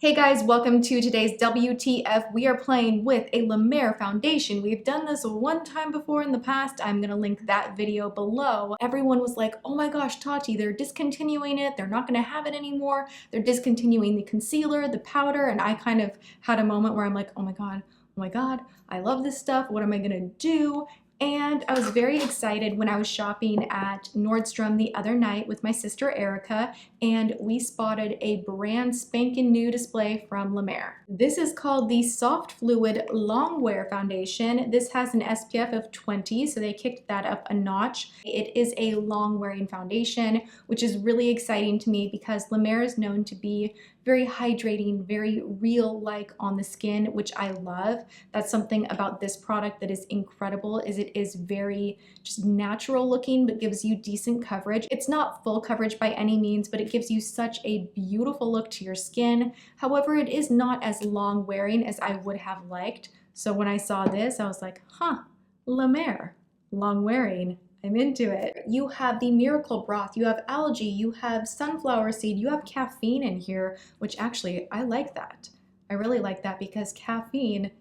Hey guys, welcome to today's WTF. We are playing with a La Mer foundation. We've done this one time before in the past. I'm gonna link that video below. Everyone was like, oh my gosh, Tati, they're discontinuing it. They're not gonna have it anymore. They're discontinuing the concealer, the powder, and I kind of had a moment where I'm like, oh my God, I love this stuff. What am I gonna do? And I was very excited when I was shopping at Nordstrom the other night with my sister Erica, and we spotted a brand spanking new display from La Mer. This is called the Soft Fluid Long Wear Foundation. This has an SPF of 20, so they kicked that up a notch. It is a long wearing foundation, which is really exciting to me because La Mer is known to be very hydrating, very real-like on the skin, which I love. That's something about this product that is incredible, is it is very just natural looking, but gives you decent coverage. It's not full coverage by any means, but it gives you such a beautiful look to your skin. However, it is not as long wearing as I would have liked. So when I saw this, I was like, huh, La Mer, long wearing. I'm into it. You have the miracle broth, you have algae, you have sunflower seed, you have caffeine in here, which actually I like that. I really like that because caffeine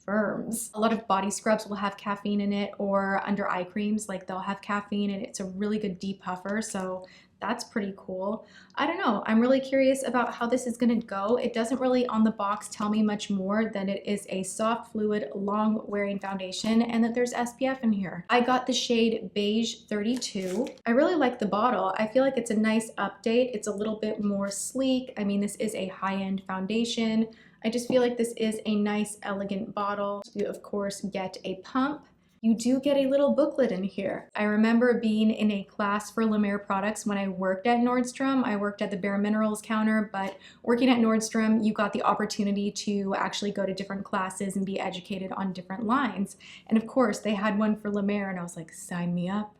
firms. A lot of body scrubs will have caffeine in it, or under eye creams, like they'll have caffeine, and it's a really good depuffer. So that's pretty cool. I don't know, I'm really curious about how this is gonna go. It doesn't really on the box tell me much more than it is a soft fluid long wearing foundation and that there's SPF in here. I got the shade Beige 32. I really like the bottle. I feel like it's a nice update. It's a little bit more sleek. I mean, this is a high-end foundation. I just feel like this is a nice, elegant bottle. You, of course, get a pump. You do get a little booklet in here. I remember being in a class for La Mer products when I worked at Nordstrom. I worked at the Bare Minerals counter, but working at Nordstrom, you got the opportunity to actually go to different classes and be educated on different lines. And of course, they had one for La Mer, and I was like, sign me up.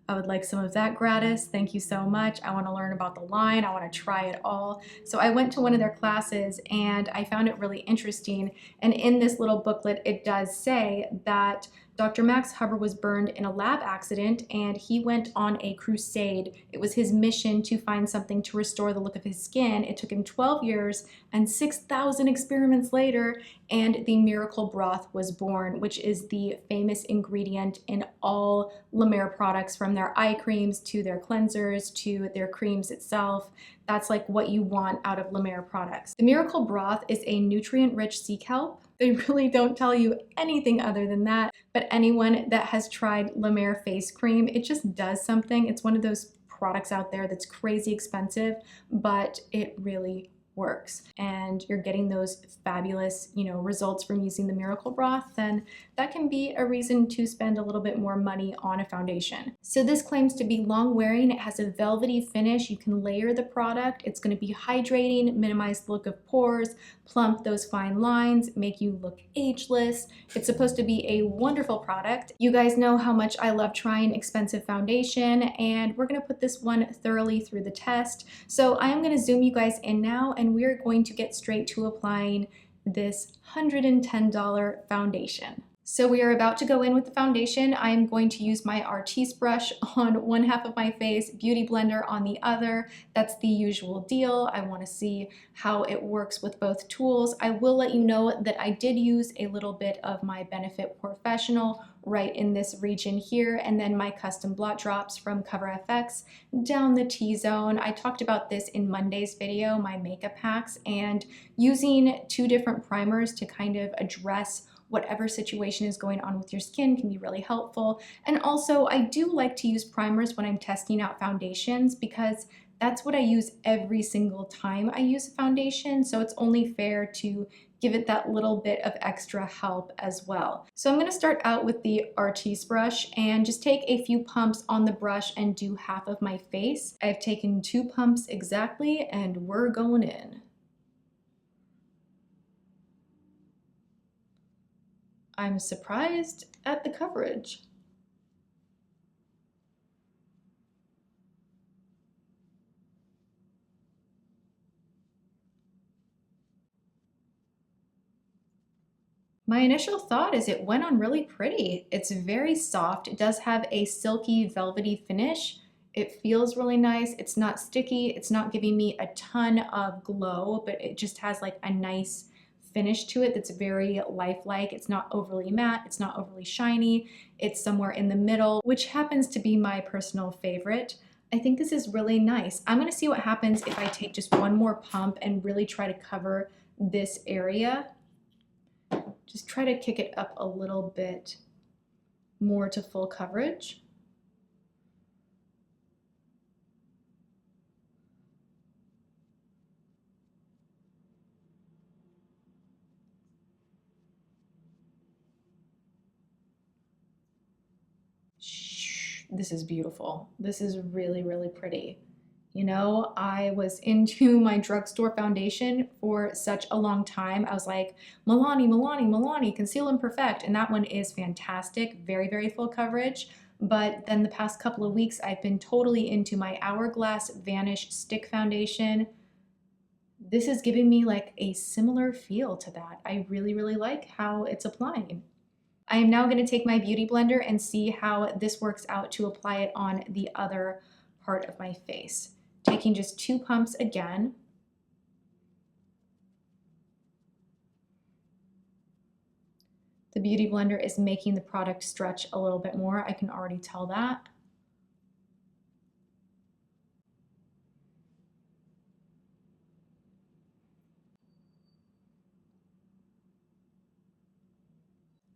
I would like some of that gratis. Thank you so much. I want to learn about the line. I want to try it all. So I went to one of their classes and I found it really interesting. And in this little booklet, it does say that Dr. Max Hubbard was burned in a lab accident and he went on a crusade. It was his mission to find something to restore the look of his skin. It took him 12 years and 6,000 experiments later, and the miracle broth was born, which is the famous ingredient in all La Mer products, from their eye creams to their cleansers to their creams itself. That's like what you want out of La Mer products. The miracle broth is a nutrient-rich sea kelp. They really don't tell you anything other than that, but anyone that has tried La Mer face cream, it just does something. It's one of those products out there that's crazy expensive, but it really works, and you're getting those fabulous, results from using the miracle broth, then that can be a reason to spend a little bit more money on a foundation. So this claims to be long wearing. It has a velvety finish. You can layer the product. It's going to be hydrating, minimize the look of pores, plump those fine lines, make you look ageless. It's supposed to be a wonderful product. You guys know how much I love trying expensive foundation, and we're going to put this one thoroughly through the test. So I am going to zoom you guys in now, and we're going to get straight to applying this $110 foundation. So we are about to go in with the foundation. I am going to use my Artiste brush on one half of my face, Beauty Blender on the other. That's the usual deal. I want to see how it works with both tools. I will let you know that I did use a little bit of my Benefit Porefessional right in this region here, and then my custom blot drops from Cover FX down the T-zone. I talked about this in Monday's video, my makeup hacks, and using two different primers to kind of address whatever situation is going on with your skin can be really helpful. And also, I do like to use primers when I'm testing out foundations because that's what I use every single time I use a foundation, so it's only fair to give it that little bit of extra help as well. So I'm gonna start out with the Artiste brush and just take a few pumps on the brush and do half of my face. I've taken 2 pumps exactly, and we're going in. I'm surprised at the coverage. My initial thought is it went on really pretty. It's very soft. It does have a silky, velvety finish. It feels really nice. It's not sticky. It's not giving me a ton of glow, but it just has like a nice finish to it that's very lifelike. It's not overly matte. It's not overly shiny. It's somewhere in the middle, which happens to be my personal favorite. I think this is really nice. I'm gonna see what happens if I take just one more pump and really try to cover this area. Just try to kick it up a little bit more to full coverage. This is beautiful. This is really, really pretty. You know, I was into my drugstore foundation for such a long time. I was like, Milani, Milani, Milani, Conceal and Perfect. And that one is fantastic, very, very full coverage. But then the past couple of weeks, I've been totally into my Hourglass Vanish Stick Foundation. This is giving me like a similar feel to that. I really, really like how it's applying. I am now going to take my beauty blender and see how this works out to apply it on the other part of my face. Taking just 2 pumps again. The beauty blender is making the product stretch a little bit more. I can already tell that.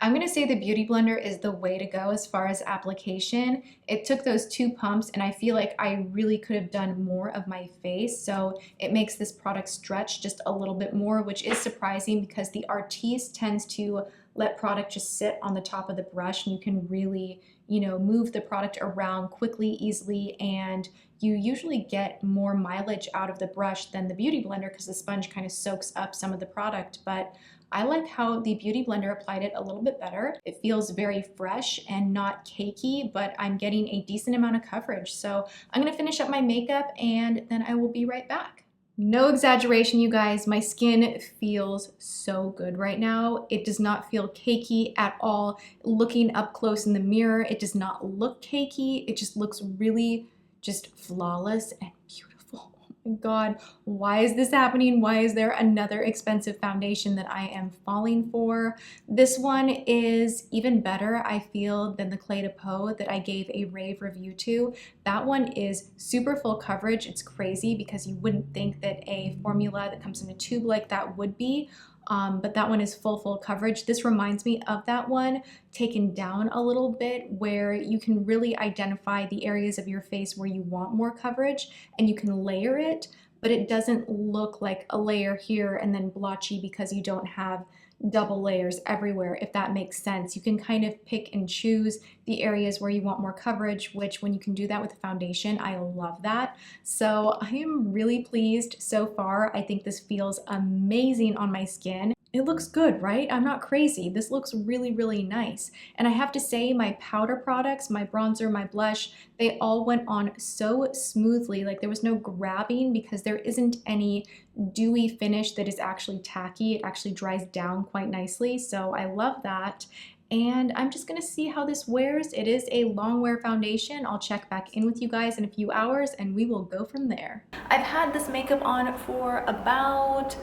I'm gonna say the beauty blender is the way to go as far as application. It took those 2 pumps and I feel like I really could have done more of my face. So it makes this product stretch just a little bit more, which is surprising because the Artiste tends to let product just sit on the top of the brush and you can really, you know, move the product around quickly, easily, and you usually get more mileage out of the brush than the beauty blender because the sponge kind of soaks up some of the product. But I like how the beauty blender applied it a little bit better. It feels very fresh and not cakey, but I'm getting a decent amount of coverage. So I'm gonna finish up my makeup and then I will be right back. No exaggeration, you guys, my skin feels so good right now. It does not feel cakey at all. Looking up close in the mirror, it does not look cakey. It just looks really just flawless and beautiful. Oh my God, why is this happening? Why is there another expensive foundation that I am falling for? This one is even better, I feel, than the Clé de Peau that I gave a rave review to. That one is super full coverage. It's crazy because you wouldn't think that a formula that comes in a tube like that would be. But that one is full coverage. This reminds me of that one taken down a little bit where you can really identify the areas of your face where you want more coverage and you can layer it, but it doesn't look like a layer here and then blotchy because you don't have double layers everywhere, if that makes sense. You can kind of pick and choose the areas where you want more coverage, which when you can do that with a foundation, I love that. So I am really pleased so far. I think this feels amazing on my skin. It looks good, right? I'm not crazy. This looks really, really nice. And I have to say my powder products, my bronzer, my blush, they all went on so smoothly. Like there was no grabbing because there isn't any dewy finish that is actually tacky. It actually dries down quite nicely. So I love that. And I'm just gonna see how this wears. It is a long wear foundation. I'll check back in with you guys in a few hours and we will go from there. I've had this makeup on for about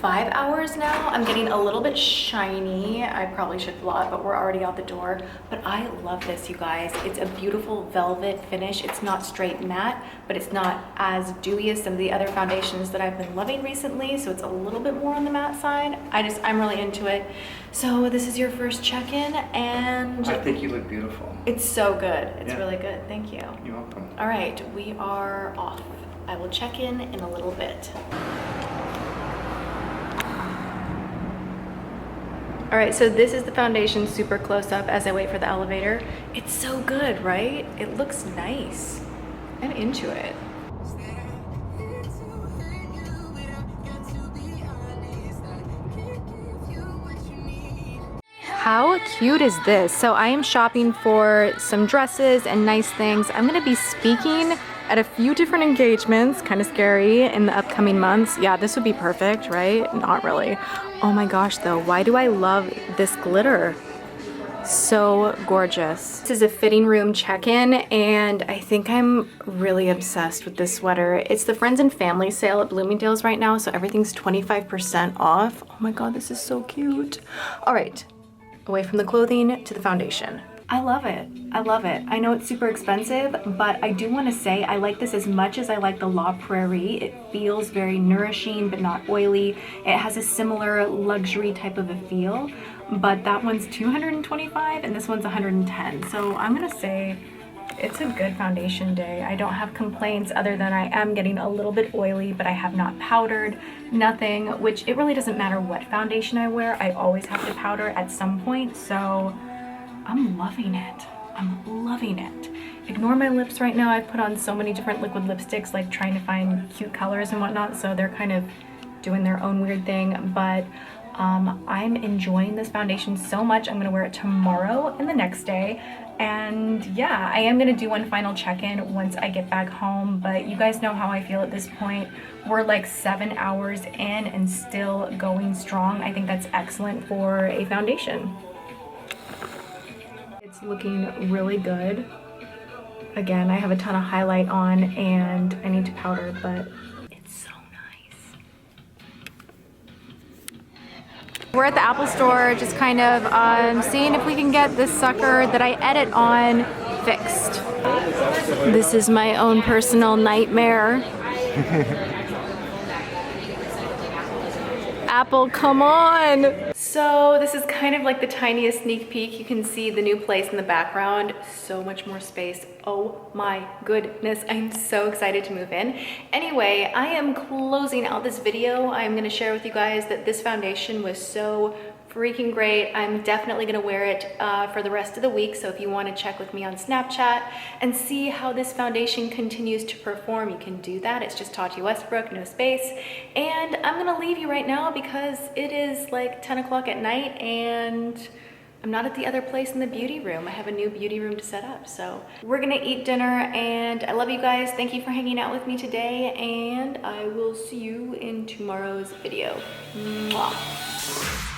5 hours now. I'm getting a little bit shiny. I probably should blot, but we're already out the door. But I love this, you guys. It's a beautiful velvet finish. It's not straight matte, but it's not as dewy as some of the other foundations that I've been loving recently. So it's a little bit more on the matte side. I'm really into it. So this is your first check-in and I think you look beautiful. It's so good. It's really good. Thank you. You're welcome. All right, we are off. I will check in a little bit. All right, so this is the foundation super close up as I wait for the elevator. It's so good, right? It looks nice. I'm into it. How cute is this? So I am shopping for some dresses and nice things. I'm gonna be speaking at a few different engagements, kind of scary, in the upcoming months. Yeah, this would be perfect, right? Not really. Oh my gosh though, why do I love this glitter? So gorgeous. This is a fitting room check-in, and I think I'm really obsessed with this sweater. It's the Friends and Family sale at Bloomingdale's right now, so everything's 25% off. Oh my god, this is so cute. All right, away from the clothing to the foundation. I love it. I love it. I know it's super expensive, but I do want to say I like this as much as I like the La Prairie. It feels very nourishing, but not oily. It has a similar luxury type of a feel, but that one's $225 and this one's $110. So I'm gonna say it's a good foundation day. I don't have complaints other than I am getting a little bit oily, but I have not powdered, nothing, which it really doesn't matter what foundation I wear. I always have to powder at some point, so I'm loving it. I'm loving it. Ignore my lips right now. I've put on so many different liquid lipsticks, like trying to find cute colors and whatnot, so they're kind of doing their own weird thing, but I'm enjoying this foundation so much. I'm gonna wear it tomorrow and the next day. And yeah, I am gonna do one final check-in once I get back home, but you guys know how I feel at this point. We're like 7 hours in and still going strong. I think that's excellent for a foundation. It's looking really good. Again, I have a ton of highlight on and I need to powder, but it's so nice. We're at the Apple store just kind of seeing if we can get this sucker that I edit on fixed. This is my own personal nightmare. Apple, come on! So this is kind of like the tiniest sneak peek. You can see the new place in the background. So much more space. Oh my goodness, I'm so excited to move in. Anyway, I am closing out this video. I'm gonna share with you guys that this foundation was so freaking great. I'm definitely gonna wear it for the rest of the week, so if you wanna check with me on Snapchat and see how this foundation continues to perform, you can do that. It's just Tati Westbrook, no space. And I'm gonna leave you right now because it is like 10 o'clock at night and I'm not at the other place in the beauty room. I have a new beauty room to set up. So we're gonna eat dinner and I love you guys. Thank you for hanging out with me today and I will see you in tomorrow's video. Mwah.